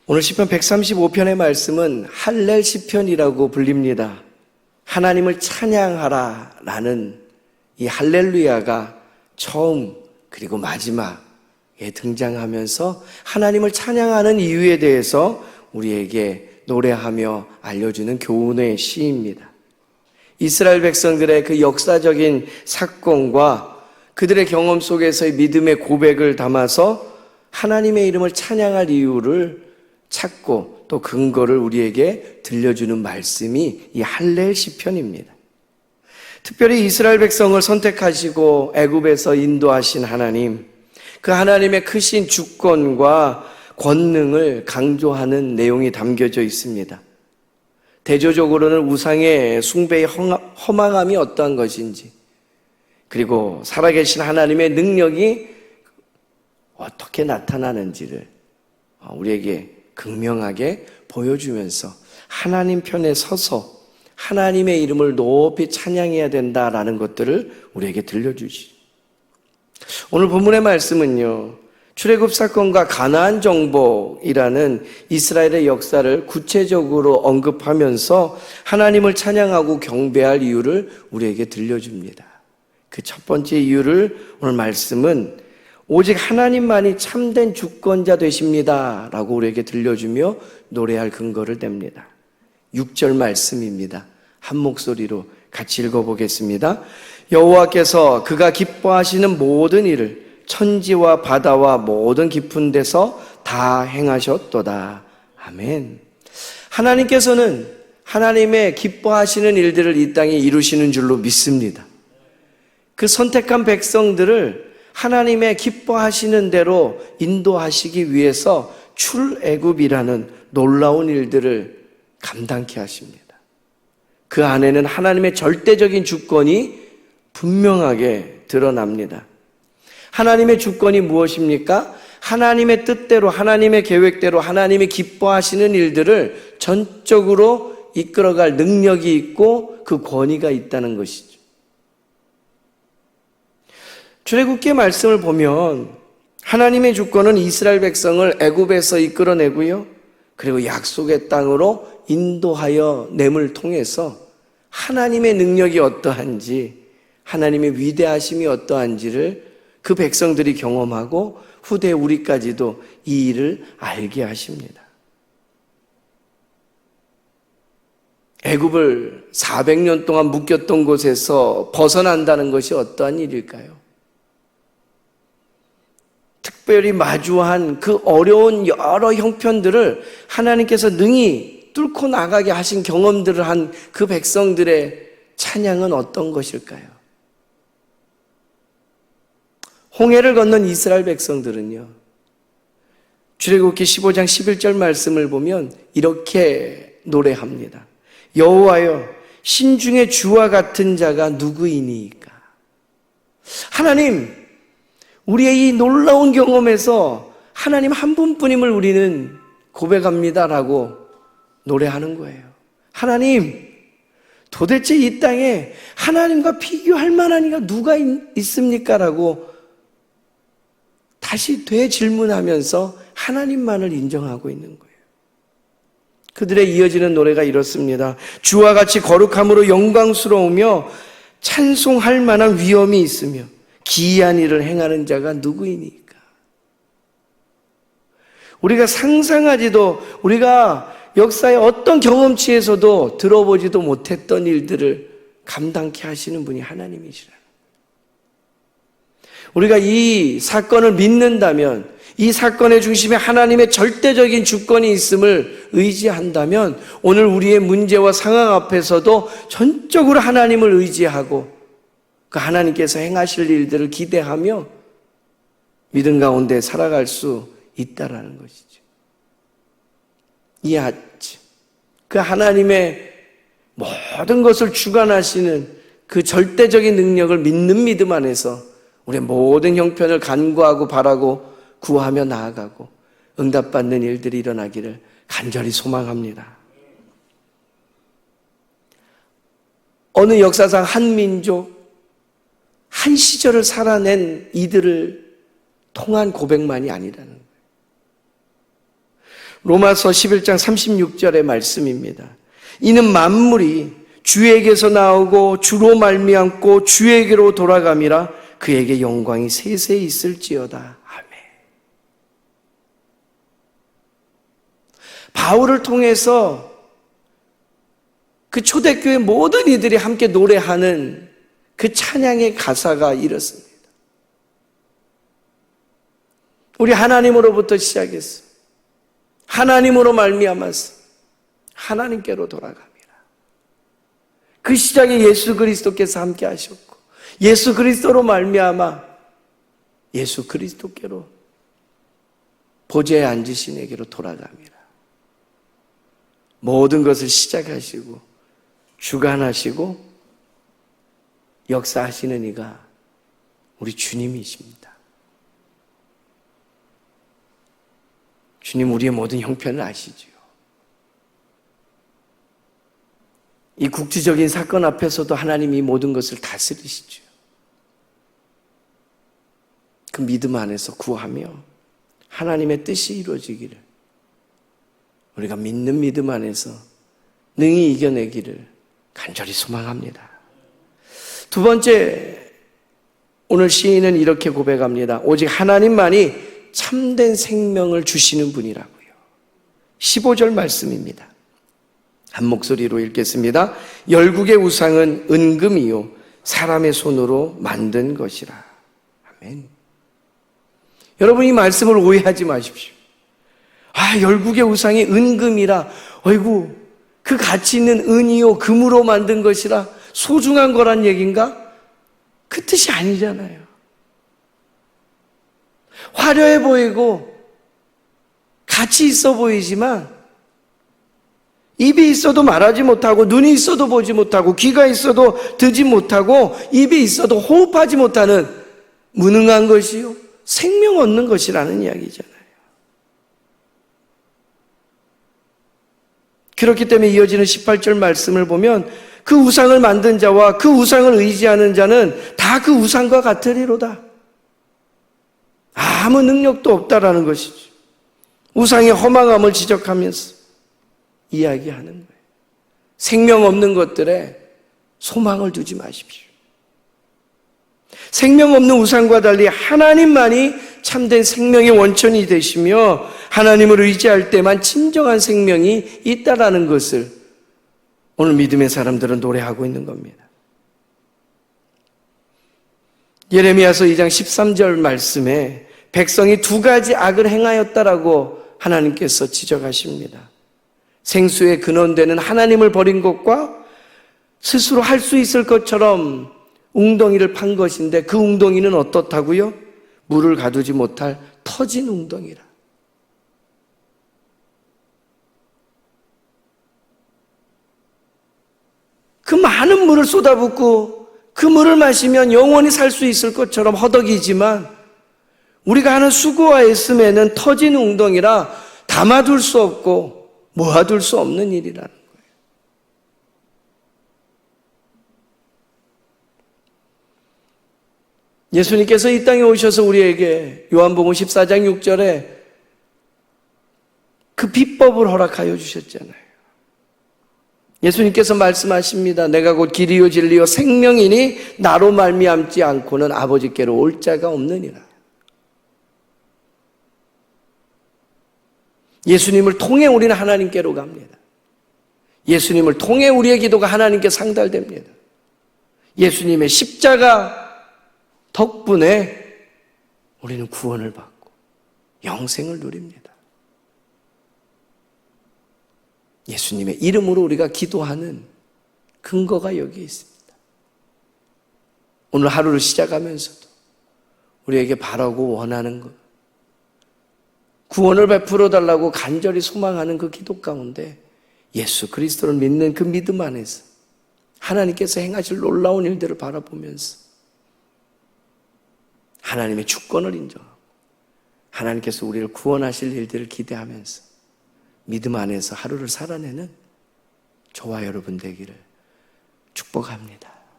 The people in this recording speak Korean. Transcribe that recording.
오늘 시편 135편의 말씀은 할렐 시편이라고 불립니다. 하나님을 찬양하라 라는 이 할렐루야가 처음 그리고 마지막에 등장하면서 하나님을 찬양하는 이유에 대해서 우리에게 노래하며 알려주는 교훈의 시입니다. 이스라엘 백성들의 그 역사적인 사건과 그들의 경험 속에서의 믿음의 고백을 담아서 하나님의 이름을 찬양할 이유를 찾고 또 근거를 우리에게 들려주는 말씀이 이 할렐 시편입니다. 특별히 이스라엘 백성을 선택하시고 애굽에서 인도하신 하나님, 그 하나님의 크신 주권과 권능을 강조하는 내용이 담겨져 있습니다. 대조적으로는 우상의 숭배의 허망함이 어떠한 것인지, 그리고 살아계신 하나님의 능력이 어떻게 나타나는지를 우리에게 극명하게 보여주면서 하나님 편에 서서 하나님의 이름을 높이 찬양해야 된다라는 것들을 우리에게 들려주시죠. 오늘 본문의 말씀은요, 출애굽 사건과 가나안 정복이라는 이스라엘의 역사를 구체적으로 언급하면서 하나님을 찬양하고 경배할 이유를 우리에게 들려줍니다. 그 첫 번째 이유를 오늘 말씀은 오직 하나님만이 참된 주권자 되십니다 라고 우리에게 들려주며 노래할 근거를 댑니다. 6절 말씀입니다. 한 목소리로 같이 읽어보겠습니다. 여호와께서 그가 기뻐하시는 모든 일을 천지와 바다와 모든 깊은 데서 다 행하셨도다. 아멘. 하나님께서는 하나님의 기뻐하시는 일들을 이 땅에 이루시는 줄로 믿습니다. 그 선택한 백성들을 하나님의 기뻐하시는 대로 인도하시기 위해서 출애굽이라는 놀라운 일들을 감당케 하십니다. 그 안에는 하나님의 절대적인 주권이 분명하게 드러납니다. 하나님의 주권이 무엇입니까? 하나님의 뜻대로, 하나님의 계획대로, 하나님이 기뻐하시는 일들을 전적으로 이끌어갈 능력이 있고 그 권위가 있다는 것이죠. 출애굽기 말씀을 보면 하나님의 주권은 이스라엘 백성을 애굽에서 이끌어내고요, 그리고 약속의 땅으로 인도하여 냄을 통해서 하나님의 능력이 어떠한지, 하나님의 위대하심이 어떠한지를 그 백성들이 경험하고 후대 우리까지도 이 일을 알게 하십니다. 애굽을 400년 동안 묶였던 곳에서 벗어난다는 것이 어떠한 일일까요? 특별히 마주한 그 어려운 여러 형편들을 하나님께서 능히 뚫고 나가게 하신 경험들을 한 그 백성들의 찬양은 어떤 것일까요? 홍해를 건넌 이스라엘 백성들은요, 출애굽기 15장 11절 말씀을 보면 이렇게 노래합니다. 여호와여, 신중의 주와 같은 자가 누구이니까? 하나님, 우리의 이 놀라운 경험에서 하나님 한 분뿐임을 우리는 고백합니다라고 노래하는 거예요. 하나님, 도대체 이 땅에 하나님과 비교할 만한 이가 누가 있습니까? 라고 다시 되질문하면서 하나님만을 인정하고 있는 거예요. 그들의 이어지는 노래가 이렇습니다. 주와 같이 거룩함으로 영광스러우며 찬송할 만한 위엄이 있으며 기이한 일을 행하는 자가 누구이니까? 우리가 상상하지도, 우리가 역사의 어떤 경험치에서도 들어보지도 못했던 일들을 감당케 하시는 분이 하나님이시라. 우리가 이 사건을 믿는다면, 이 사건의 중심에 하나님의 절대적인 주권이 있음을 의지한다면 오늘 우리의 문제와 상황 앞에서도 전적으로 하나님을 의지하고 그 하나님께서 행하실 일들을 기대하며 믿음 가운데 살아갈 수 있다라는 것이죠. 이 아침 그 하나님의 모든 것을 주관하시는 그 절대적인 능력을 믿는 믿음 안에서 우리의 모든 형편을 간구하고 바라고 구하며 나아가고 응답받는 일들이 일어나기를 간절히 소망합니다. 어느 역사상 한 민족, 한 시절을 살아낸 이들을 통한 고백만이 아니라는 거예요. 로마서 11장 36절의 말씀입니다. 이는 만물이 주에게서 나오고 주로 말미암고 주에게로 돌아감이라 그에게 영광이 세세히 있을지어다. 아멘. 바울을 통해서 그 초대교회 모든 이들이 함께 노래하는 그 찬양의 가사가 이렇습니다. 우리 하나님으로부터 시작했어. 하나님으로 말미암아서 하나님께로 돌아갑니다. 그 시작에 예수 그리스도께서 함께 하셨고 예수 그리스도로 말미암아 예수 그리스도께로 보좌에 앉으신 에게로 돌아갑니다. 모든 것을 시작하시고 주관하시고 역사하시는 이가 우리 주님이십니다. 주님 우리의 모든 형편을 아시지요. 이 국지적인 사건 앞에서도 하나님이 모든 것을 다스리시죠. 그 믿음 안에서 구하며 하나님의 뜻이 이루어지기를 우리가 믿는 믿음 안에서 능히 이겨내기를 간절히 소망합니다. 두 번째, 오늘 시인은 이렇게 고백합니다. 오직 하나님만이 참된 생명을 주시는 분이라고요. 15절 말씀입니다. 한 목소리로 읽겠습니다. 열국의 우상은 은금이요 사람의 손으로 만든 것이라. 아멘. 여러분 이 말씀을 오해하지 마십시오. 열국의 우상이 은금이라, 어이구 그 가치 있는 은이요 금으로 만든 것이라 소중한 거란 얘기인가? 그 뜻이 아니잖아요. 화려해 보이고 가치 있어 보이지만 입이 있어도 말하지 못하고 눈이 있어도 보지 못하고 귀가 있어도 듣지 못하고 입이 있어도 호흡하지 못하는 무능한 것이요 생명 없는 것이라는 이야기잖아요. 그렇기 때문에 이어지는 18절 말씀을 보면 그 우상을 만든 자와 그 우상을 의지하는 자는 다 그 우상과 같으리로다. 아무 능력도 없다라는 것이죠. 우상의 허망함을 지적하면서 이야기하는 거예요. 생명 없는 것들에 소망을 두지 마십시오. 생명 없는 우상과 달리 하나님만이 참된 생명의 원천이 되시며 하나님을 의지할 때만 진정한 생명이 있다라는 것을 오늘 믿음의 사람들은 노래하고 있는 겁니다. 예레미야서 2장 13절 말씀에 백성이 두 가지 악을 행하였다라고 하나님께서 지적하십니다. 생수의 근원되는 하나님을 버린 것과 스스로 할 수 있을 것처럼 웅덩이를 판 것인데 그 웅덩이는 어떻다고요? 물을 가두지 못할 터진 웅덩이라. 그 많은 물을 쏟아붓고 그 물을 마시면 영원히 살 수 있을 것처럼 허덕이지만 우리가 하는 수고와 애씀에는 터진 웅덩이라 담아둘 수 없고 모아둘 수 없는 일이라는 거예요. 예수님께서 이 땅에 오셔서 우리에게 요한복음 14장 6절에 그 비법을 허락하여 주셨잖아요. 예수님께서 말씀하십니다. 내가 곧 길이요 진리요 생명이니 나로 말미암지 않고는 아버지께로 올 자가 없느니라. 예수님을 통해 우리는 하나님께로 갑니다. 예수님을 통해 우리의 기도가 하나님께 상달됩니다. 예수님의 십자가 덕분에 우리는 구원을 받고 영생을 누립니다. 예수님의 이름으로 우리가 기도하는 근거가 여기에 있습니다. 오늘 하루를 시작하면서도 우리에게 바라고 원하는 것, 구원을 베풀어 달라고 간절히 소망하는 그 기도 가운데 예수 그리스도를 믿는 그 믿음 안에서 하나님께서 행하실 놀라운 일들을 바라보면서 하나님의 주권을 인정하고 하나님께서 우리를 구원하실 일들을 기대하면서 믿음 안에서 하루를 살아내는 저와 여러분 되기를 축복합니다.